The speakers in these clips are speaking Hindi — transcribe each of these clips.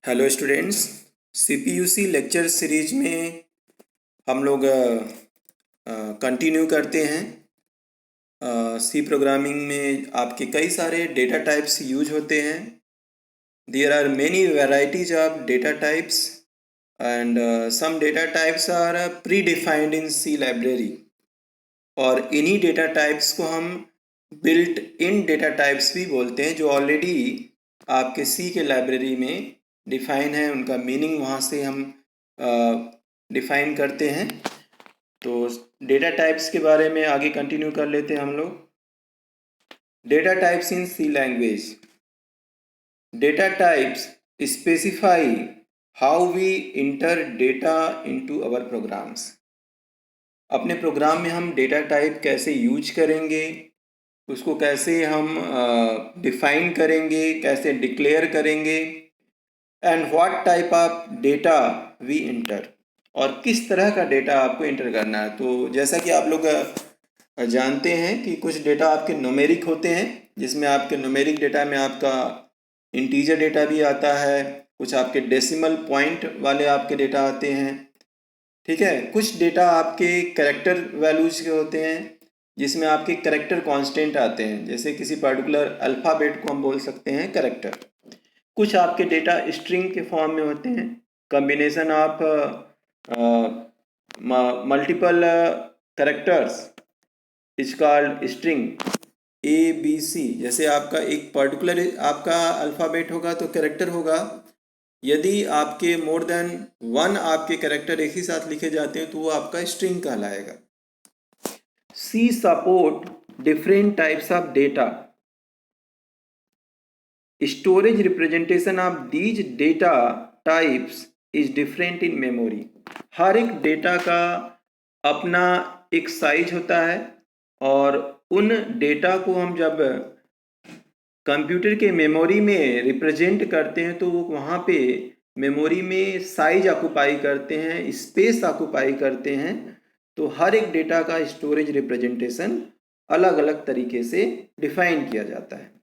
हेलो स्टूडेंट्स, सीपीयूसी लेक्चर सीरीज में हम लोग कंटिन्यू करते हैं। सी प्रोग्रामिंग में आपके कई सारे डेटा टाइप्स यूज होते हैं। There are many varieties of data types and some data types are predefined in C library, और इन्हीं डेटा टाइप्स को हम बिल्ट इन डेटा टाइप्स भी बोलते हैं, जो ऑलरेडी आपके सी के लाइब्रेरी में डिफाइन है। उनका मीनिंग वहाँ से हम डिफाइन करते हैं। तो डेटा टाइप्स के बारे में आगे कंटिन्यू कर लेते हैं हम लोग। Data types in C language. Data types specify how we enter data into our programs. अपने प्रोग्राम में हम डेटा टाइप कैसे यूज करेंगे, उसको कैसे हम डिफाइन करेंगे, कैसे डिक्लेयर करेंगे, and what type of data we enter, और किस तरह का डेटा आपको इंटर करना है। तो जैसा कि आप लोग जानते हैं कि कुछ डेटा आपके न्यूमेरिक होते हैं, जिसमें आपके न्यूमेरिक डेटा में आपका इंटीजर डेटा भी आता है, कुछ आपके डेसिमल पॉइंट वाले आपके डेटा आते हैं, ठीक है। कुछ डेटा आपके कैरेक्टर वैल्यूज के होते हैं, जिसमें आपके कैरेक्टर कांस्टेंट आते हैं, जैसे किसी पर्टिकुलर अल्फ़ाबेट को हम बोल सकते हैं कैरेक्टर। कुछ आपके डेटा स्ट्रिंग के फॉर्म में होते हैं, combination of multiple characters is called string. ABC, जैसे आपका एक पर्टिकुलर आपका अल्फ़ाबेट होगा तो कैरेक्टर होगा। यदि आपके मोर देन वन आपके कैरेक्टर एक ही साथ लिखे जाते हैं तो वो आपका स्ट्रिंग कहलाएगा। C support different types of data. Storage representation of these data types is different in memory. हर एक डेटा का अपना एक साइज होता है, और उन डेटा को हम जब कंप्यूटर के मेमोरी में रिप्रेजेंट करते हैं तो वो वहाँ पे मेमोरी में साइज ऑक्युपाई करते हैं, स्पेस ऑक्युपाई करते हैं। तो हर एक डेटा का स्टोरेज रिप्रेजेंटेशन अलग अलग तरीके से डिफाइन किया जाता है।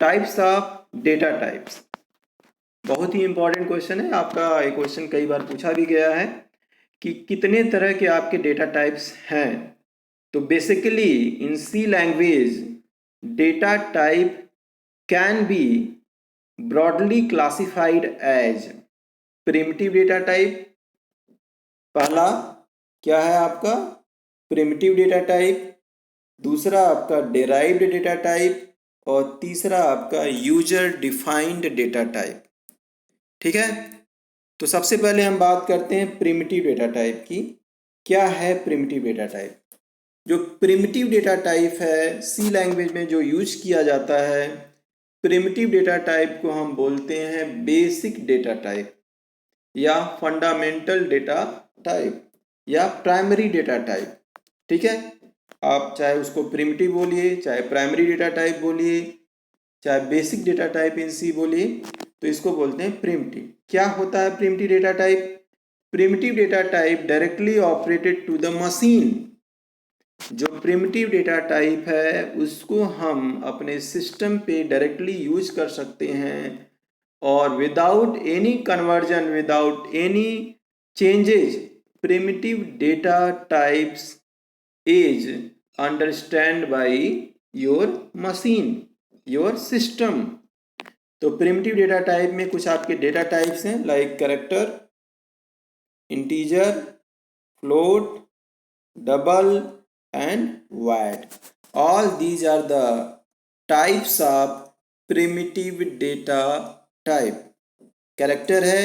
टाइप्स ऑफ डेटा टाइप्स, बहुत ही इंपॉर्टेंट क्वेश्चन है आपका। ये क्वेश्चन कई बार पूछा भी गया है कि कितने तरह के आपके डेटा टाइप्स हैं। तो basically in C language data type can be broadly classified as primitive data type. पहला क्या है आपका प्रिमिटिव डेटा टाइप, दूसरा आपका डेराइव्ड डेटा टाइप, और तीसरा आपका यूजर डिफाइंड डेटा टाइप, ठीक है। तो सबसे पहले हम बात करते हैं प्रिमिटिव डेटा टाइप की। क्या है प्रिमिटिव डेटा टाइप? जो प्रिमिटिव डेटा टाइप है सी लैंग्वेज में जो यूज किया जाता है, प्रिमिटिव डेटा टाइप को हम बोलते हैं बेसिक डेटा टाइप, या फंडामेंटल डेटा टाइप, या प्राइमरी डेटा टाइप, ठीक है। आप चाहे उसको प्रिमिटिव बोलिए, चाहे प्राइमरी डेटा टाइप बोलिए, चाहे basic data type in C बोलिए, तो इसको बोलते हैं प्रिमिटिव। क्या होता है primitive data type? Primitive data type directly operated to the machine. जो प्रिमिटिव डेटा टाइप है उसको हम अपने सिस्टम पे डायरेक्टली यूज कर सकते हैं, और without any conversion, without any changes, primitive data types is understand by your machine, your system. तो प्रिमिटिव डेटा टाइप में कुछ आपके डेटा टाइप्स हैं, like character, integer, float, double and wide. All these are the types of primitive data type. Character है,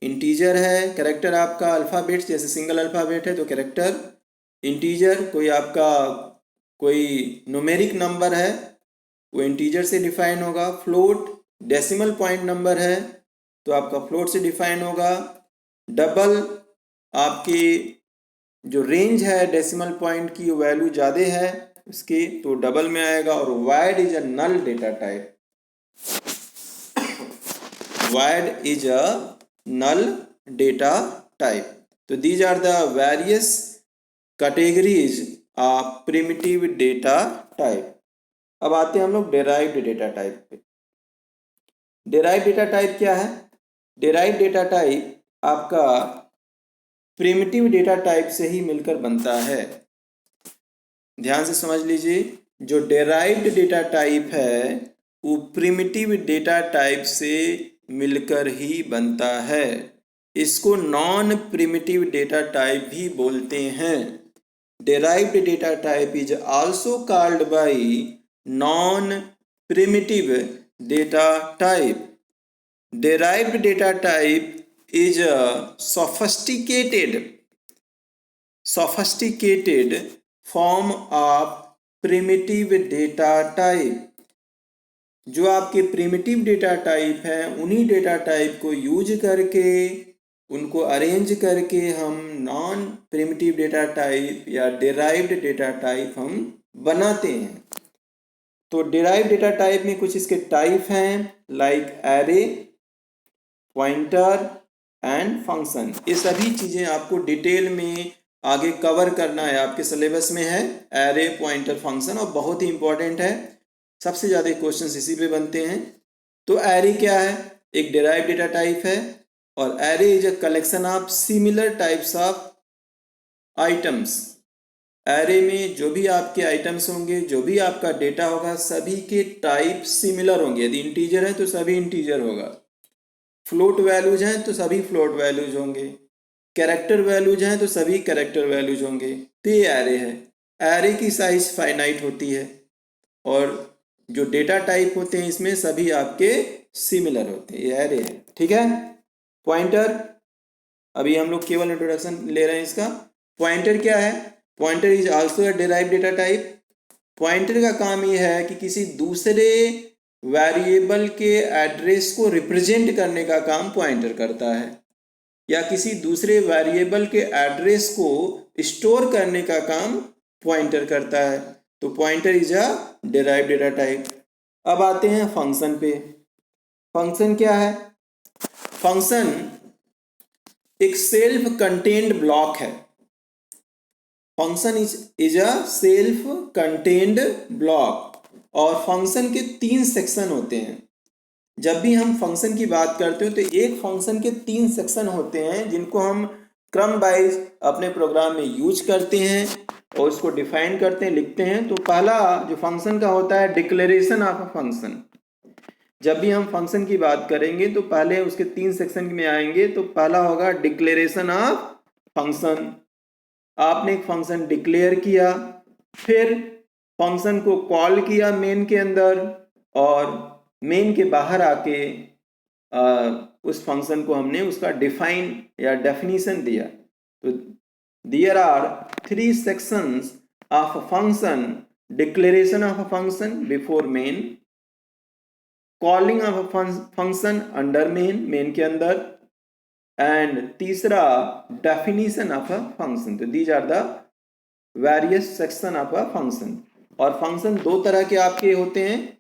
इंटीजर है, कैरेक्टर आपका अल्फ़ाबेट्स जैसे सिंगल अल्फ़ाबेट है तो कैरेक्टर, इंटीजर कोई आपका कोई न्यूमेरिक नंबर है वो इंटीजर से डिफाइन होगा, फ्लोट डेसिमल पॉइंट नंबर है तो आपका फ्लोट से डिफाइन होगा, डबल आपकी जो रेंज है डेसिमल पॉइंट की वैल्यू ज़्यादा है उसकी तो डबल में आएगा, और void is a null data type. Void is a null data type. तो these are the various categories of primitive data type. अब आते हैं हम लोग डेराइव्ड डेटा टाइप पे। डेराइव्ड डेटा टाइप क्या है? डेराइव डेटा टाइप आपका प्रिमिटिव डेटा टाइप से ही मिलकर बनता है। ध्यान से समझ लीजिए, जो डेराइव्ड डेटा टाइप है वो प्रिमिटिव डेटा टाइप से मिलकर ही बनता है। इसको नॉन प्रिमिटिव डेटा टाइप भी बोलते हैं। Derived data type is also called by non primitive data type. Derived data type is a sophisticated form of primitive data type। जो आपके प्रिमिटिव डेटा टाइप हैं उन्हीं डेटा टाइप को यूज करके उनको अरेंज करके हम नॉन प्रिमिटिव डेटा टाइप या डेराइव्ड डेटा टाइप हम बनाते हैं। तो डेराइव्ड डेटा टाइप में कुछ इसके टाइप हैं, like array, pointer and function. ये सभी चीज़ें आपको डिटेल में आगे कवर करना है, आपके सिलेबस में है एरे, पॉइंटर, फंक्शन, और बहुत ही इंपॉर्टेंट है। सबसे ज़्यादा क्वेश्चंस इसी पे बनते हैं। तो एरे क्या है? एक डेराइव्ड डेटा टाइप है और array is a collection of similar types of items. Array में जो भी आपके आइटम्स होंगे, जो भी आपका डेटा होगा, सभी के टाइप सिमिलर होंगे। यदि इंटीजर है तो सभी इंटीजर होगा, फ्लोट वैल्यूज हैं तो सभी फ्लोट वैल्यूज होंगे, कैरेक्टर वैल्यूज हैं तो सभी कैरेक्टर वैल्यूज होंगे। तो ये एरे है। एरे की साइज फाइनाइट होती है और जो डेटा टाइप होते हैं इसमें सभी आपके सिमिलर होते हैं। ये एरे है, ठीक है। पॉइंटर, अभी हम लोग केवल इंट्रोडक्शन ले रहे हैं इसका। पॉइंटर क्या है? Pointer is also a derived data type. Pointer का काम ये है कि किसी दूसरे वेरिएबल के एड्रेस को रिप्रेजेंट करने का काम पॉइंटर करता है, या किसी दूसरे वेरिएबल के एड्रेस को स्टोर करने का काम पॉइंटर करता है। तो pointer is a derived data type. अब आते हैं फंक्शन पे। फंक्शन क्या है? फंक्शन एक सेल्फ कंटेन्ड ब्लॉक है। Function is a self contained block. और फंक्शन के 3 सेक्शन होते हैं। जब भी हम फंक्शन की बात करते हो तो एक फंक्शन के 3 सेक्शन होते हैं जिनको हम क्रम वाइज अपने प्रोग्राम में यूज करते हैं और उसको डिफाइन करते हैं, लिखते हैं। तो पहला जो फंक्शन का होता है डिक्लेरेशन ऑफ अ फंक्शन। जब भी हम फंक्शन की बात करेंगे तो पहले उसके 3 सेक्शन में आएंगे। तो पहला होगा डिक्लेरेशन ऑफ फंक्शन। आपने एक फंक्शन डिक्लेयर किया, फिर फंक्शन को कॉल किया मेन के अंदर, और मेन के बाहर आके उस फंक्शन को हमने उसका डिफाइन या डेफिनेशन दिया। तो there are 3 sections of a function: declaration of a function before main, calling of a function under main के अंदर, एंड तीसरा डेफिनेशन ऑफ अ फंक्शन। तो these are the various section of a function. और फंक्शन 2 तरह के आपके होते हैं।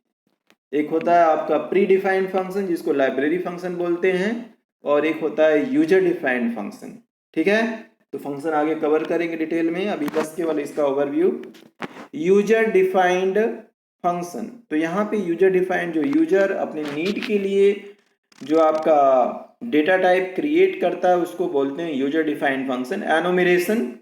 एक होता है आपका प्री डिफाइंड फंक्शन जिसको लाइब्रेरी फंक्शन बोलते हैं, और एक होता है यूजर डिफाइंड फंक्शन, ठीक है। तो फंक्शन आगे कवर करेंगे डिटेल में, अभी बस केवल इसका ओवरव्यू। यूजर डिफाइंड फंक्शन, तो यहाँ पे यूजर डिफाइंड, जो यूजर अपने नीड के लिए जो आपका डेटा टाइप क्रिएट करता है उसको बोलते हैं user defined function. Enumeration,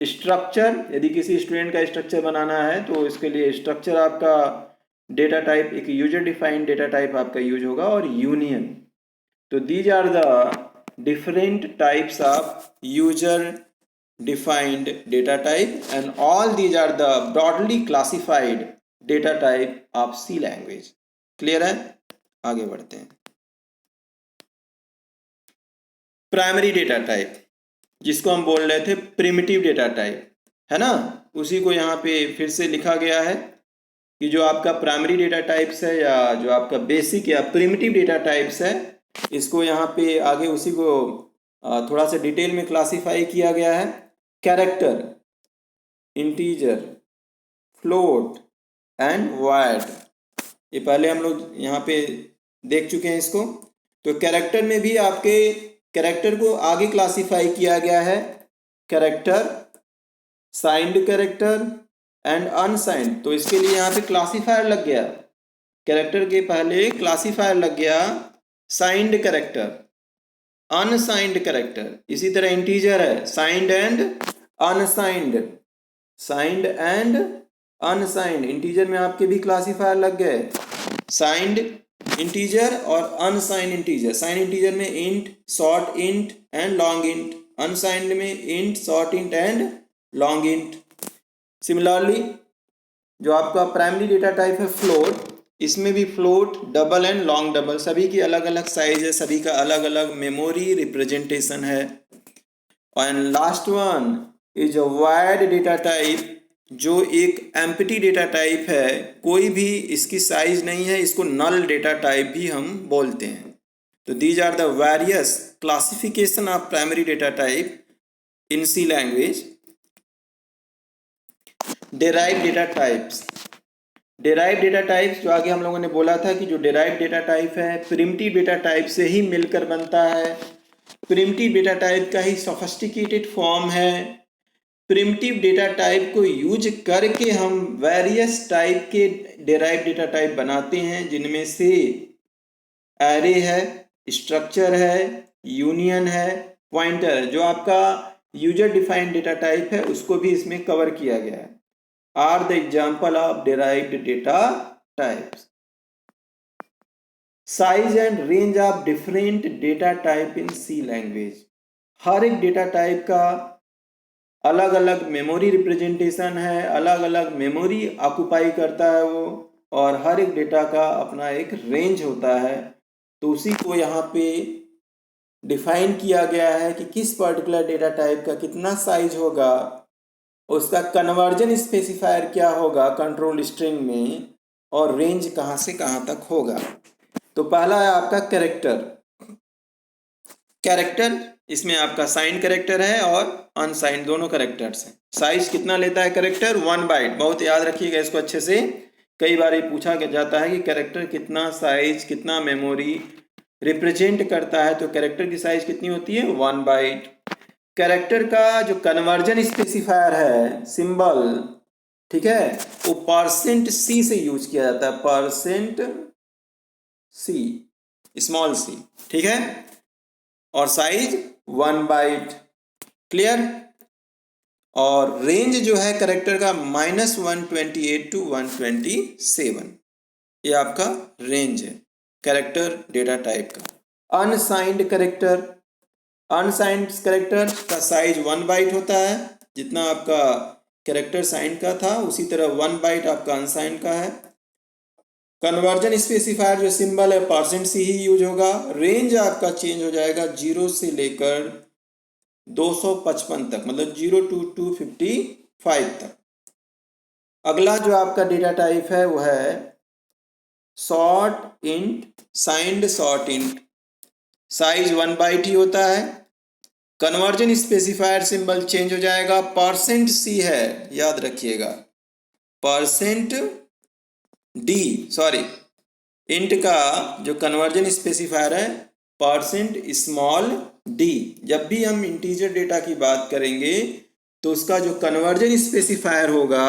structure, यदि किसी स्टूडेंट का स्ट्रक्चर बनाना है तो इसके लिए स्ट्रक्चर आपका डेटा टाइप एक यूजर डिफाइंड डेटा टाइप आपका यूज होगा। और यूनियन, तो these are the different types of user defined data type and all these are the broadly classified data type of C language. Clear है? आगे बढ़ते हैं। प्राइमरी डेटा टाइप, जिसको हम बोल रहे थे प्रिमिटिव डेटा टाइप, है ना, उसी को यहाँ पे फिर से लिखा गया है कि जो आपका प्राइमरी डेटा टाइप्स है या जो आपका बेसिक या प्रिमिटिव डेटा टाइप्स है, इसको यहाँ पे आगे उसी को थोड़ा सा डिटेल में क्लासिफाई किया गया है। Character, integer, float and void, ये पहले हम लोग यहाँ पे देख चुके हैं इसको। तो कैरेक्टर में भी आपके कैरेक्टर को आगे क्लासिफाई किया गया है। Character, signed character and unsigned. तो इसके लिए यहाँ पे क्लासिफायर लग गया। कैरेक्टर के पहले क्लासिफायर लग गया साइंड कैरेक्टर, अनसाइंड कैरेक्टर। इसी तरह इंटीजर है signed and unsigned, signed and unsigned. Integer में आपके भी क्लासीफायर लग गए, साइंड इंटीजर और अनसाइंड इंटीजर। साइंड इंटीजर में int, short int and long int, unsigned में int, short int and long int. Similarly जो आपका प्राइमरी डेटा टाइप है फ्लोट, इसमें भी float, double and long double, सभी की अलग अलग साइज है, सभी का अलग अलग मेमोरी रिप्रेजेंटेशन है। And last one is a wired data type, जो एक एम्प्टी डेटा टाइप है, कोई भी इसकी साइज नहीं है, इसको नल डेटा टाइप भी हम बोलते हैं। तो these are the various classification of primary data type in C language. Derive data types. Derive data types जो आगे हम लोगों ने बोला था कि जो डेराइव डेटा टाइप है प्रिमिटिव डेटा टाइप से ही मिलकर बनता है, प्रिमिटिव डेटा टाइप का ही सोफिस्टिकेटेड फॉर्म है। प्रिमिटिव डेटा टाइप को यूज करके हम वेरियस टाइप के डेराइव डेटा टाइप बनाते हैं, जिनमें से एरे है, स्ट्रक्चर है, यूनियन है, पॉइंटर है। जो आपका यूजर डिफाइंड डेटा टाइप है उसको भी इसमें कवर किया गया है। Are the example of derived data types. Size and range of different data type in C language. हर एक डेटा टाइप का अलग अलग मेमोरी रिप्रेजेंटेशन है, अलग अलग मेमोरी ऑक्युपाई करता है वो, और हर एक डेटा का अपना एक रेंज होता है। तो उसी को यहाँ पे डिफाइन किया गया है कि किस पर्टिकुलर डेटा टाइप का कितना साइज होगा, उसका कन्वर्जन स्पेसिफायर क्या होगा कंट्रोल स्ट्रिंग में, और रेंज कहाँ से कहाँ तक होगा। तो पहला है आपका कैरेक्टर। कैरेक्टर इसमें आपका साइंड कैरेक्टर है और अनसाइंड दोनों कैरेक्टर्स हैं। साइज कितना लेता है कैरेक्टर? 1 बाइट। बहुत याद रखिएगा इसको अच्छे से, कई बार ये पूछा जाता है कि कैरेक्टर कितना साइज, कितना मेमोरी रिप्रेजेंट करता है। तो कैरेक्टर की साइज कितनी होती है? 1 बाइट। कैरेक्टर का जो कन्वर्जन स्पेसिफायर है सिंबल, ठीक है, वो %c से यूज किया जाता है, %c, स्मॉल c, ठीक है, और साइज 1 बाइट। क्लियर? और रेंज जो है कैरेक्टर का -128 to 127, ये आपका रेंज है कैरेक्टर डेटा टाइप का। अनसाइंड कैरेक्टर, अनसाइंड कैरेक्टर का साइज 1 बाइट होता है, जितना आपका कैरेक्टर साइंड का था उसी तरह 1 बाइट आपका अनसाइंड का है। कन्वर्जन स्पेसिफायर जो सिंबल है %c ही यूज होगा। रेंज आपका चेंज हो जाएगा 0 से लेकर 255 तक, मतलब 0 to 255 तक। अगला जो आपका डेटा टाइप है वो है short int, signed short int. Size 1 byte ही होता है। कन्वर्जन स्पेसिफायर सिंबल चेंज हो जाएगा, %c है, याद रखिएगा, %d, इंट का जो कन्वर्जन स्पेसिफायर है %d। जब भी हम इंटीजर डेटा की बात करेंगे तो उसका जो कन्वर्जन स्पेसिफायर होगा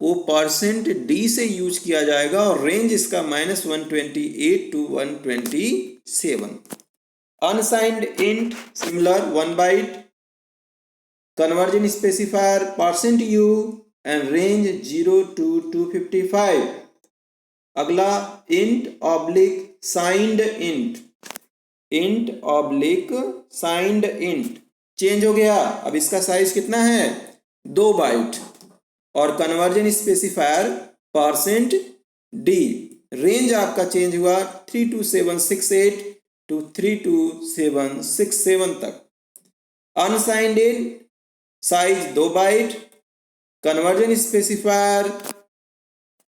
वो %d से यूज किया जाएगा, और रेंज इसका -128 to 127। Unsigned int similar 1 byte, conversion specifier %u and range 0 to 255। अगला int oblique signed int, int oblique signed int change हो गया। अब इसका साइज कितना है? 2 बाइट, और कन्वर्जन स्पेसिफायर %d। रेंज आपका चेंज हुआ 32768 to 32767 तक। Unsigned int size 2 byte, conversion specifier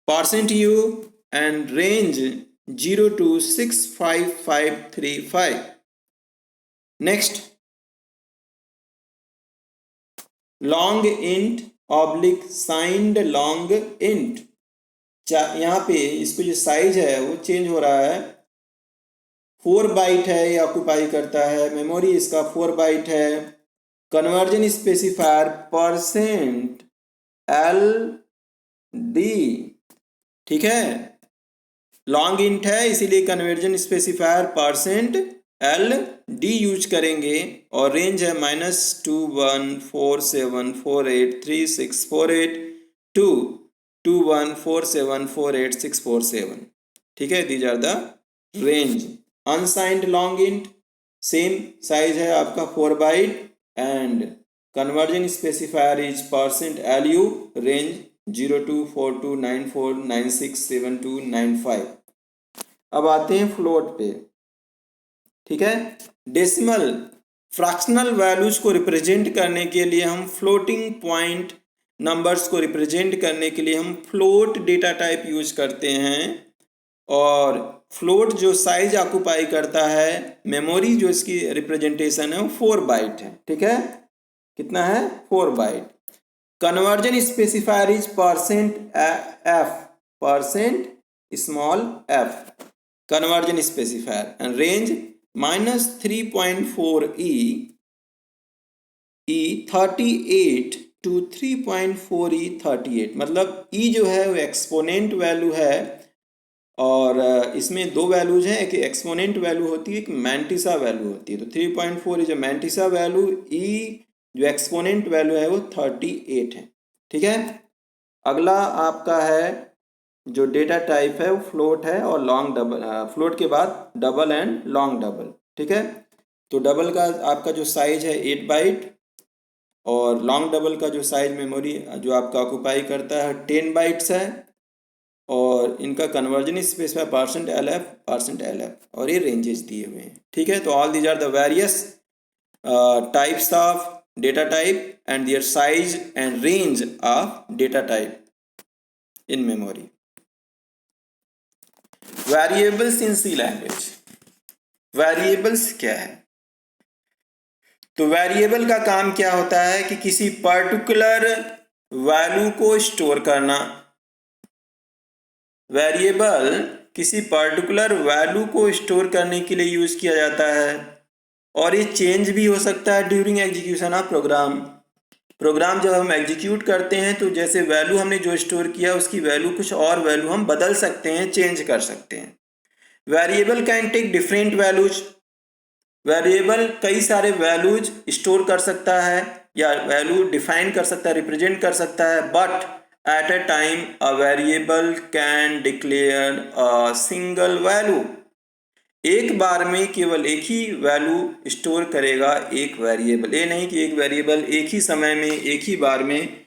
%u and range 0 to 65535। Next long int oblique signed long int. यहाँ पे इसको जो साइज है वो चेंज हो रहा है, 4 बाइट है, ये ऑक्युपाई करता है, मेमोरी इसका 4 बाइट है। कन्वर्जन स्पेसिफायर %LD, ठीक है, लॉन्ग इंट है इसीलिए conversion specifier L D use करेंगे और रेंज है -2147483648 टू 21474867। ठीक है, these are the range. Unsigned long int same size है आपका 4 byte and conversion specifier is %LU, range 024294967295। अब आते हैं फ्लोट पे। ठीक है, डेसिमल फ्रैक्शनल वैल्यूज को रिप्रेजेंट करने के लिए हम फ्लोटिंग पॉइंट नंबर्स को रिप्रेजेंट करने के लिए हम फ्लोट डेटा टाइप यूज करते हैं। और फ्लोट जो साइज ऑक्युपाई करता है, मेमोरी जो इसकी रिप्रेजेंटेशन है वो 4 बाइट है। ठीक है, कितना है? 4 byte. Conversion specifier is %F, %f conversion specifier and range -3.4e38 to 3.4e38। मतलब e जो है वो एक्सपोनेंट वैल्यू है और इसमें दो वैल्यूज हैं, एक एक्सपोनेंट वैल्यू होती है, एक मैंटिसा वैल्यू होती है। तो 3.4 इज मैंटिसा वैल्यू, e जो एक्सपोनेंट वैल्यू है वो 38 है। ठीक है, अगला आपका है जो डेटा टाइप है वो फ्लोट है और लॉन्ग डबल। फ्लोट के बाद डबल एंड लॉन्ग डबल। ठीक है, तो डबल का आपका जो साइज है 8 बाइट और लॉन्ग डबल का जो साइज मेमोरी जो आपका ऑक्युपाई करता है 10 बाइट्स है और इनका कन्वर्जन स्पेस है %LF और ये रेंजेस दिए हुए हैं। ठीक है, तो all these are the various types of data type and their size and range of data type in memory. Variables in C language. Variables क्या है? तो वेरिएबल का काम क्या होता है कि किसी पर्टिकुलर वैल्यू को स्टोर करना। वेरिएबल किसी पर्टिकुलर वैल्यू को स्टोर करने के लिए यूज किया जाता है और ये चेंज भी हो सकता है during execution of program. Program जब हम एग्जीक्यूट करते हैं तो जैसे वैल्यू हमने जो स्टोर किया उसकी वैल्यू कुछ और वैल्यू हम बदल सकते हैं, चेंज कर सकते हैं। Variable can take different values. Variable कई सारे वैल्यूज स्टोर कर सकता है या वैल्यू डिफाइन कर सकता है, रिप्रेजेंट कर सकता है। But at a time a variable can declare a single value. एक बार में केवल एक ही वैल्यू स्टोर करेगा एक वेरिएबल। ये नहीं कि एक वेरिएबल एक ही समय में एक ही बार में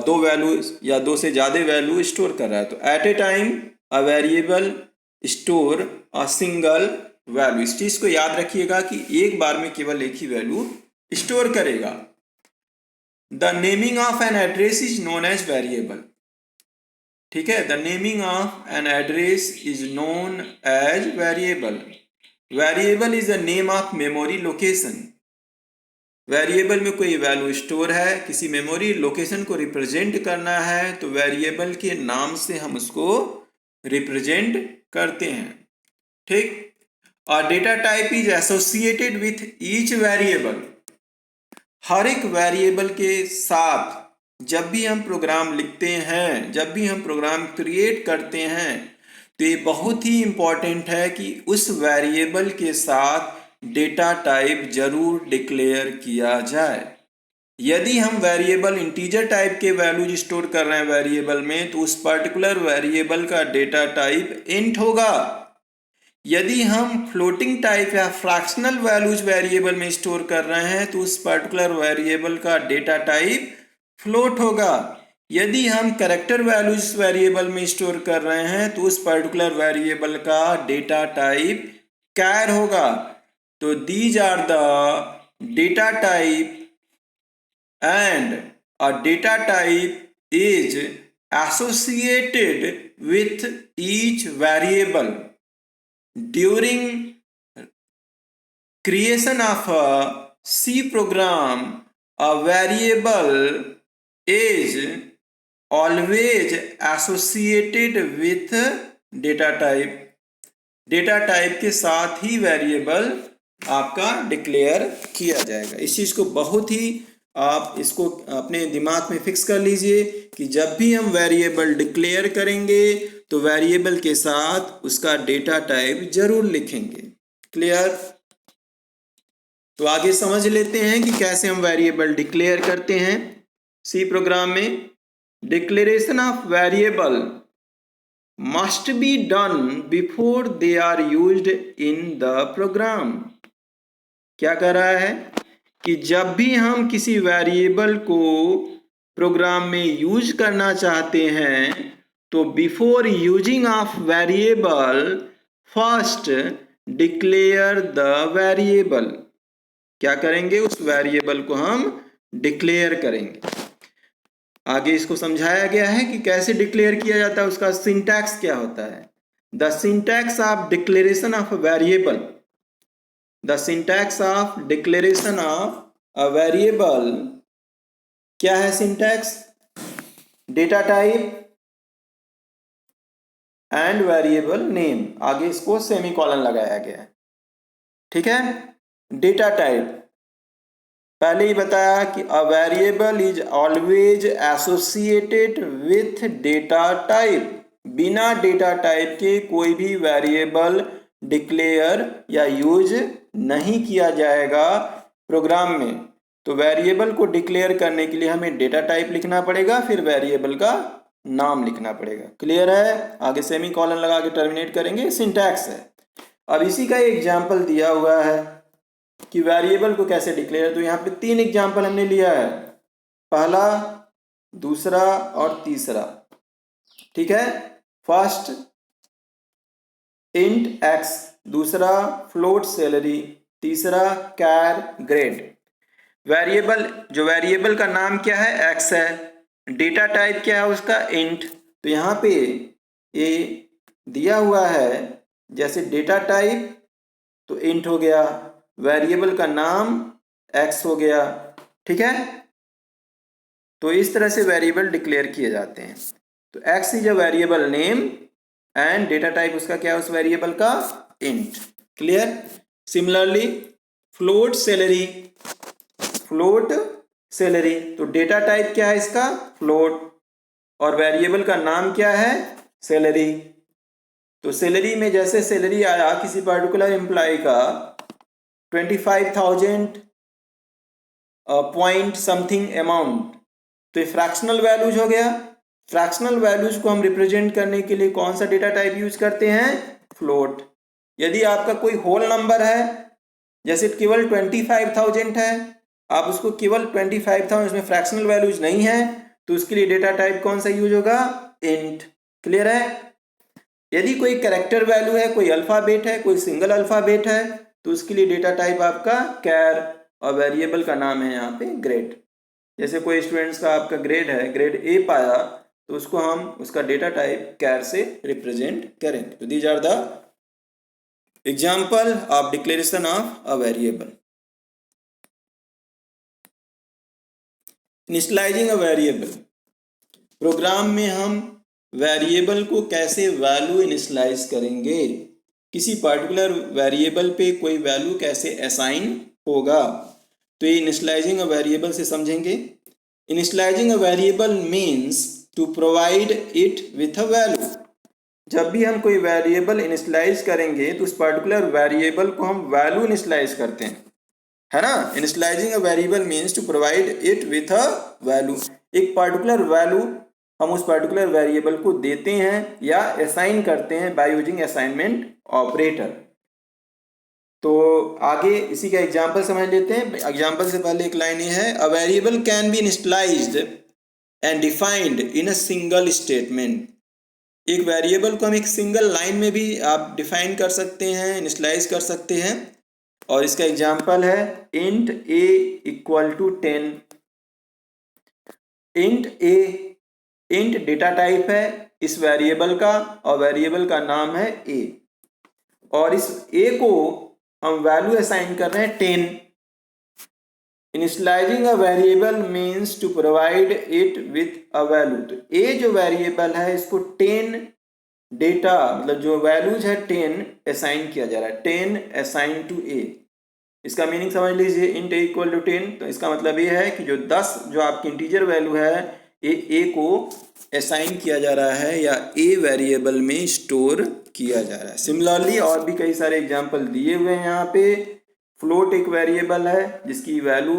दो वैल्यू या दो से ज़्यादा वैल्यू स्टोर कर रहा है। तो at a time a variable store a single value. इस चीज़ को याद रखिएगा कि एक बार में केवल एक ही वैल्यू स्टोर करेगा। The naming of an address is known as variable. ठीक है, the naming of an address is known as variable. Variable is the name of memory location. Variable में कोई वैल्यू स्टोर है, किसी मेमोरी लोकेशन को रिप्रेजेंट करना है तो वेरिएबल के नाम से हम उसको रिप्रेजेंट करते हैं। ठीक, और data type is associated with each variable. हर एक वेरिएबल के साथ जब भी हम प्रोग्राम लिखते हैं, जब भी हम प्रोग्राम क्रिएट करते हैं तो ये बहुत ही इम्पॉर्टेंट है कि उस वेरिएबल के साथ डेटा टाइप जरूर डिक्लेयर किया जाए। यदि हम वेरिएबल इंटीजर टाइप के वैल्यूज स्टोर कर रहे हैं वेरिएबल में तो उस पर्टिकुलर वेरिएबल का डेटा टाइप इंट होगा। यदि हम फ्लोटिंग टाइप या फ्रैक्शनल वैल्यूज वेरिएबल में स्टोर कर रहे हैं तो उस पर्टिकुलर वेरिएबल का डेटा टाइप फ्लोट होगा। यदि हम कैरेक्टर वैल्यूज वेरिएबल में स्टोर कर रहे हैं तो उस पर्टिकुलर वेरिएबल का डेटा टाइप कैर होगा। तो these are the data type and a data type is associated with each variable during creation of a C program. A variable is always associated with data type. Data type के साथ ही वेरिएबल आपका डिक्लेयर किया जाएगा। इस चीज़ को बहुत ही आप इसको अपने दिमाग में फिक्स कर लीजिए कि जब भी हम वेरिएबल डिक्लेयर करेंगे तो वेरिएबल के साथ उसका डेटा टाइप जरूर लिखेंगे। क्लियर? तो आगे समझ लेते हैं कि कैसे हम वेरिएबल डिक्लेयर करते हैं सी प्रोग्राम में। Declaration of variable must be done before they are used in the program। क्या कह रहा है कि जब भी हम किसी वेरिएबल को प्रोग्राम में यूज करना चाहते हैं तो before using of variable first declare the variable. क्या करेंगे, उस वेरिएबल को हम डिक्लेयर करेंगे। आगे इसको समझाया गया है कि कैसे डिक्लेयर किया जाता है, उसका सिंटैक्स क्या होता है। The syntax of declaration of a variable, the syntax of declaration of a variable क्या है syntax, data type and variable name. आगे इसको सेमीकोलन लगाया गया है, ठीक है। डेटा टाइप पहले ही बताया कि a variable is always associated with data type. बिना डेटा टाइप के कोई भी वेरिएबल डिक्लेयर या यूज नहीं किया जाएगा प्रोग्राम में। तो वेरिएबल को डिक्लेयर करने के लिए हमें डेटा टाइप लिखना पड़ेगा, फिर वेरिएबल का नाम लिखना पड़ेगा। क्लियर है। आगे सेमीकोलन लगा के टर्मिनेट करेंगे, सिंटैक्स है। अब इसी का एग्जाम्पल दिया हुआ है कि वेरिएबल को कैसे डिक्लेयर। तो यहाँ पे 3 एग्जाम्पल हमने लिया है, पहला, दूसरा और तीसरा, ठीक है। फर्स्ट इंट एक्स, दूसरा फ्लोट सैलरी, तीसरा कैर ग्रेड। वेरिएबल, जो वेरिएबल का नाम क्या है, एक्स है। डेटा टाइप क्या है उसका, इंट। तो यहाँ पे ये दिया हुआ है, जैसे डेटा टाइप तो इंट हो गया, वेरिएबल का नाम एक्स हो गया, ठीक है। तो इस तरह से वेरिएबल डिक्लेयर किए जाते हैं। तो x is a variable name and data type उसका क्या है उस वेरिएबल का, int. Clear. Similarly float salary, float salary, तो डेटा टाइप क्या है इसका, फ्लोट, और वेरिएबल का नाम क्या है, सैलरी। तो सैलरी में जैसे सैलरी आया किसी पर्टिकुलर एम्प्लॉय का 25,000 पॉइंट समथिंग अमाउंट, तो ये फ्रैक्शनल वैल्यूज हो गया। फ्रैक्शनल वैल्यूज को हम रिप्रेजेंट करने के लिए कौन सा डेटा टाइप यूज करते हैं, फ्लोट। यदि आपका कोई होल नंबर है, जैसे केवल 25,000 है, आप उसको केवल 25,000, उसमें फ्रैक्शनल वैल्यूज नहीं है, तो उसके लिए डेटा टाइप कौन सा यूज होगा, इंट। क्लियर है। यदि कोई कैरेक्टर वैल्यू है, कोई अल्फाबेट है, कोई सिंगल अल्फाबेट है, तो उसके लिए डेटा टाइप आपका कैर, और वेरिएबल का नाम है यहाँ पे ग्रेड। जैसे कोई स्टूडेंट्स का आपका ग्रेड है, ग्रेड ए पाया, तो उसको हम उसका डेटा टाइप कैर से रिप्रेजेंट करेंगे। तो these are the example of declaration of a variable. Initialising a variable, program में हम वेरिएबल को कैसे वैल्यू इनिशियलाइज करेंगे, किसी पर्टिकुलर वेरिएबल पे कोई वैल्यू कैसे असाइन होगा, तो ये इनिशियलाइजिंग अ वेरिएबल से समझेंगे। Initialising a variable means to provide it with a value. जब भी हम कोई वेरिएबल इनिशियलाइज करेंगे तो उस पर्टिकुलर वेरिएबल को हम वैल्यू इनिशियलाइज करते हैं, है ना। Initialising a variable means to provide it with a value. एक पर्टिकुलर वैल्यू हम उस पर्टिकुलर वेरिएबल को देते हैं या असाइन करते हैं बाय यूजिंग असाइनमेंट ऑपरेटर। तो आगे इसी का एग्जांपल समझ लेते हैं। एग्जांपल से पहले एक लाइन ये है, a variable can be initialised and defined in a single statement. एक वेरिएबल को हम एक सिंगल लाइन में भी आप डिफाइन कर सकते हैं, इनिशियलाइज कर सकते हैं। और इसका एग्जांपल है int a equal to 10। Int a, int data type है इस वेरिएबल का, और वेरिएबल का नाम है ए, और इस ए को हम वैल्यू असाइन कर रहे हैं 10। Initialising a variable means to provide it with a value. तो ए जो वेरिएबल है इसको 10 डेटा, मतलब जो वैल्यूज है 10 असाइन किया जा रहा है, 10 असाइन टू ए। इसका मीनिंग समझ लीजिए, इंट ए इक्वल टू 10, तो इसका मतलब ये है कि जो 10 जो आपकी इंटीजर वैल्यू है ए को असाइन किया जा रहा है या ए वेरिएबल में स्टोर किया जा रहा है। सिमिलरली और भी कई सारे एग्जांपल दिए हुए हैं यहाँ पे, फ्लोट एक वेरिएबल है जिसकी वैल्यू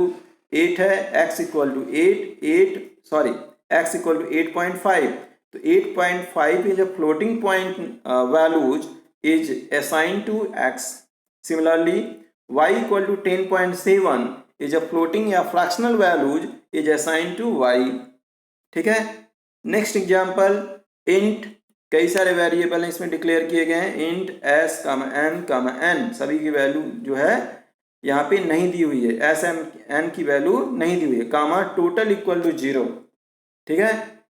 8 है, x इक्वल टू 8.5, तो 8.5 is a floating point values is assigned to x. Similarly, y equal to 10.7 is a floating या fractional values is assigned to y. ठीक है। नेक्स्ट एग्जाम्पल, इंट, कई सारे वेरिएबल हैं इसमें डिक्लेयर किए गए हैं, इंट एस कामा एन, सभी की वैल्यू जो है यहाँ पे नहीं दी हुई है, एस एन की वैल्यू नहीं दी हुई है, कामा टोटल इक्वल टू 0। ठीक है,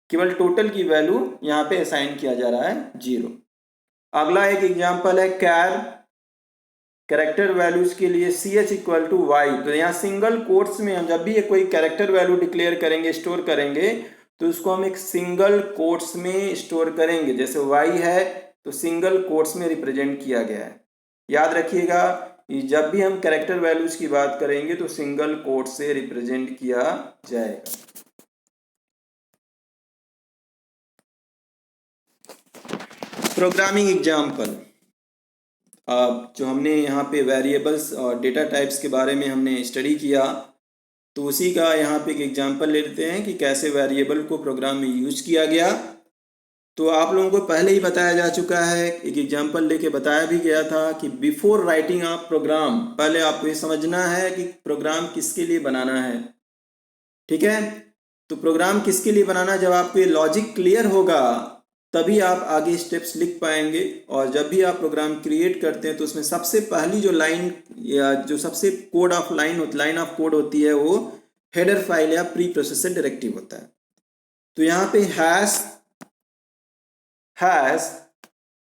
केवल टोटल की वैल्यू यहाँ पे असाइन किया जा रहा है 0। अगला एक एग्जाम्पल है कैरेक्टर वैल्यूज के लिए C H equal to Y. तो यहाँ सिंगल कोट्स में हम जब भी कोई कैरेक्टर वैल्यू डिक्लेयर करेंगे, स्टोर करेंगे, तो उसको हम एक सिंगल कोट्स में स्टोर करेंगे। जैसे y है तो सिंगल कोट्स में रिप्रेजेंट किया गया है। याद रखिएगा जब भी हम कैरेक्टर वैल्यूज की बात करेंगे तो सिंगल कोट से रिप्रेजेंट किया जाएगा। प्रोग्रामिंग एग्जाम्पल, जो हमने यहाँ पे वेरिएबल्स और डेटा टाइप्स के बारे में हमने स्टडी किया, तो उसी का यहाँ पे एक एग्जाम्पल ले लेते हैं कि कैसे वेरिएबल को प्रोग्राम में यूज किया गया। तो आप लोगों को पहले ही बताया जा चुका है, एक एग्जाम्पल लेके बताया भी गया था कि बिफोर राइटिंग अ प्रोग्राम, पहले आपको ये समझना है कि प्रोग्राम किसके लिए बनाना है। ठीक है, तो प्रोग्राम किसके लिए बनाना, जब आपको ये लॉजिक क्लियर होगा तभी आप आगे स्टेप्स लिख पाएंगे। और जब भी आप प्रोग्राम क्रिएट करते हैं तो उसमें सबसे पहली जो लाइन या जो सबसे लाइन ऑफ कोड होती है वो हेडर फाइल या प्री प्रोसेसर डायरेक्टिव होता है। तो यहाँ पे हैश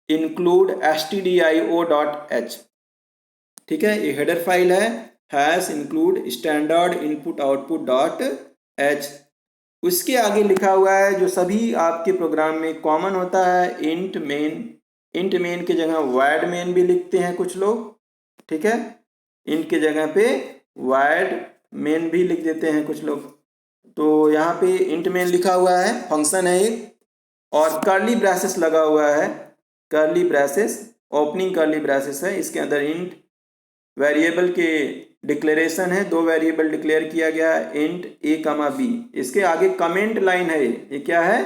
इंक्लूड stdio.h, ठीक है, ये हेडर फाइल है, hash include standard input output dot H. उसके आगे लिखा हुआ है जो सभी आपके प्रोग्राम में कॉमन होता है, इंट मेन की जगह वॉइड मेन भी लिखते हैं कुछ लोग। ठीक है, इंट की जगह पे वॉइड मेन भी लिख देते हैं कुछ लोग। तो यहाँ पे इंट मेन लिखा हुआ है, फंक्शन है एक, और कर्ली ब्रेसेस लगा हुआ है, curly braces, opening curly braces है, इसके अंदर इंट वेरिएबल के डिक्लेरेशन है, दो वेरिएबल डिक्लेयर किया गया है, इंट ए कमा बी। इसके आगे कमेंट लाइन है, ये क्या है,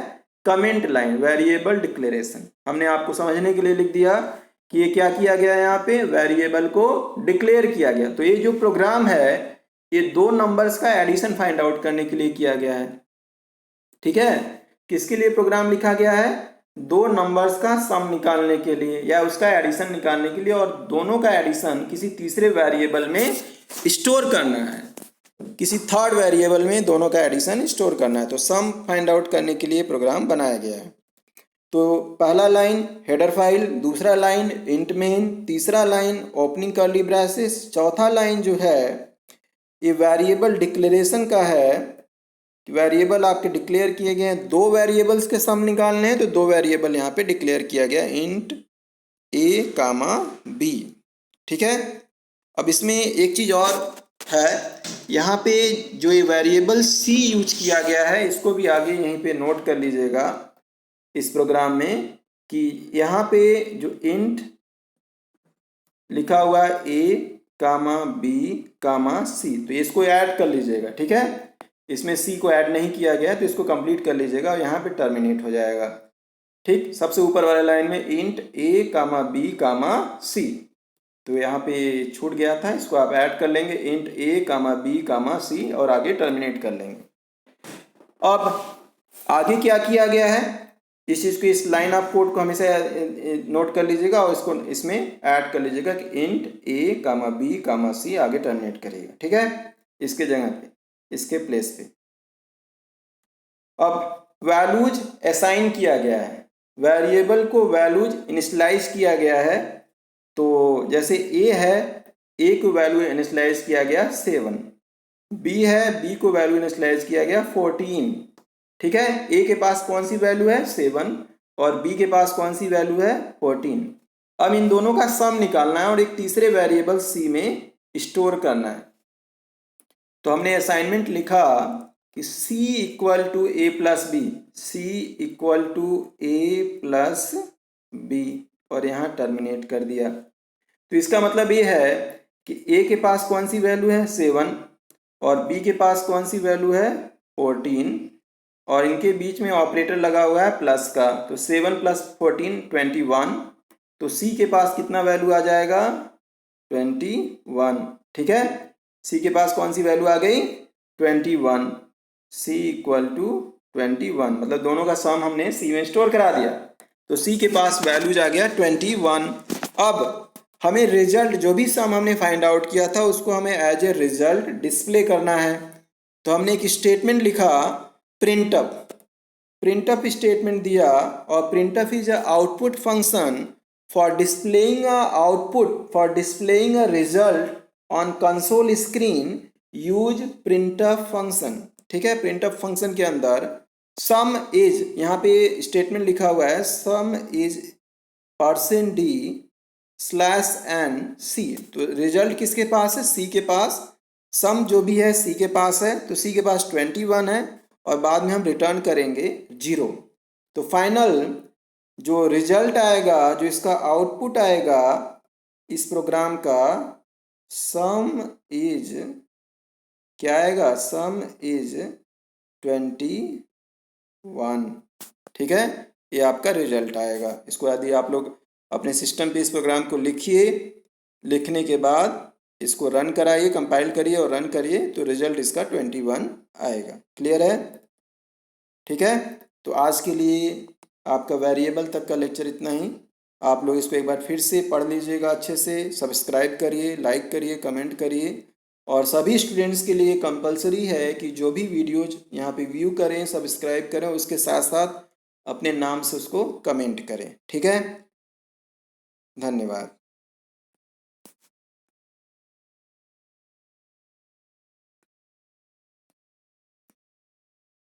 कमेंट लाइन, वेरिएबल डिक्लेरेशन। हमने आपको समझने के लिए लिख दिया कि ये क्या किया गया है, यहाँ पे वेरिएबल को डिक्लेयर किया गया। तो ये जो प्रोग्राम है ये दो नंबर्स का एडिशन फाइंड आउट करने के लिए किया गया है। ठीक है, किसके लिए प्रोग्राम लिखा गया है, दो नंबर्स का सम निकालने के लिए या उसका एडिशन निकालने के लिए, और दोनों का एडिशन किसी तीसरे वेरिएबल में स्टोर करना है, किसी थर्ड वेरिएबल में दोनों का एडिशन स्टोर करना है। तो सम फाइंड आउट करने के लिए प्रोग्राम बनाया गया है। तो पहला लाइन हेडर फाइल, दूसरा लाइन इंट मेन, तीसरा लाइन ओपनिंग कर्ली ब्रेसेस, चौथा लाइन जो है ये वेरिएबल डिक्लेरेशन का है। वेरिएबल आपके डिक्लेयर किए गए हैं, दो वेरिएबल्स के सम निकालने हैं, तो दो वेरिएबल यहाँ पे डिक्लेयर किया गया, इंट ए कामा बी। ठीक है, अब इसमें एक चीज़ और है, यहाँ पे जो ये वेरिएबल सी यूज किया गया है इसको भी आगे यहीं पे नोट कर लीजिएगा इस प्रोग्राम में, कि यहाँ पे जो इंट लिखा हुआ है ए कामा बी कामा सी, तो इसको ऐड कर लीजिएगा। ठीक है, इसमें सी को ऐड नहीं किया गया तो इसको कंप्लीट कर लीजिएगा और यहाँ पे टर्मिनेट हो जाएगा। ठीक, सबसे ऊपर वाले लाइन में इंट ए कामा बी कामा सी, तो यहाँ पे छूट गया था, इसको आप ऐड कर लेंगे, इंट ए कामा बी कामा सी, और आगे टर्मिनेट कर लेंगे। अब आगे क्या किया गया है, इस चीज़ को, इस लाइन ऑफ कोड को हमेशा नोट कर लीजिएगा और इसको इसमें ऐड कर लीजिएगा कि इंट ए कामा बी कामा सी आगे टर्मिनेट करेगा। ठीक है, इसके जगह पे, इसके प्लेस पे। अब वैल्यूज असाइन किया गया है, वेरिएबल को वैल्यूज इनिशियलाइज किया गया है। तो जैसे ए है, ए को वैल्यू इनिशियलाइज किया गया 7, बी है, बी को वैल्यू इनिशियलाइज किया गया 14। ठीक है, ए के पास कौन सी वैल्यू है 7 और बी के पास कौन सी वैल्यू है 14। अब इन दोनों का सम निकालना है और एक तीसरे वेरिएबल सी में स्टोर करना है। तो हमने असाइनमेंट लिखा कि C equal to A plus B, C equal to A plus B, और यहाँ टर्मिनेट कर दिया। तो इसका मतलब ये है कि ए के पास कौन सी वैल्यू है 7 और बी के पास कौन सी वैल्यू है 14 और इनके बीच में ऑपरेटर लगा हुआ है प्लस का, तो 7 + 14 21। तो सी के पास कितना वैल्यू आ जाएगा 21। ठीक है, सी के पास कौन सी वैल्यू आ गई 21। सी = 21, मतलब दोनों का सम हमने सी में स्टोर करा दिया, तो सी के पास वैल्यूज आ गया 21। अब हमें रिजल्ट जो भी सम हमने फाइंड आउट किया था उसको हमें एज ए रिजल्ट डिस्प्ले करना है। तो हमने एक स्टेटमेंट लिखा प्रिंटअप स्टेटमेंट दिया, और printf is a output function for displaying a result on console screen use printf function. ठीक है, प्रिंटअप फंक्शन के अंदर सम इज, यहाँ पे स्टेटमेंट लिखा हुआ है सम इज %d/n/c। तो रिजल्ट किसके पास है सी के पास, सम जो भी है सी के पास है, तो सी के पास 21 है और बाद में हम रिटर्न करेंगे 0। तो फाइनल जो रिजल्ट आएगा, जो इसका आउटपुट आएगा इस प्रोग्राम का, सम इज क्या आएगा, सम इज 21। ठीक है, ये आपका रिजल्ट आएगा। इसको यदि आप लोग अपने सिस्टम पे इस प्रोग्राम को लिखिए, लिखने के बाद इसको रन कराइए, कंपाइल करिए और रन करिए, तो रिजल्ट इसका 21 आएगा। क्लियर है? ठीक है, तो आज के लिए आपका वेरिएबल तक का लेक्चर इतना ही। आप लोग इसको एक बार फिर से पढ़ लीजिएगा अच्छे से, सब्सक्राइब करिए, लाइक करिए, कमेंट करिए, और सभी स्टूडेंट्स के लिए कंपलसरी है कि जो भी वीडियोज यहाँ पे व्यू करें, सब्सक्राइब करें, उसके साथ साथ अपने नाम से उसको कमेंट करें। ठीक है, धन्यवाद।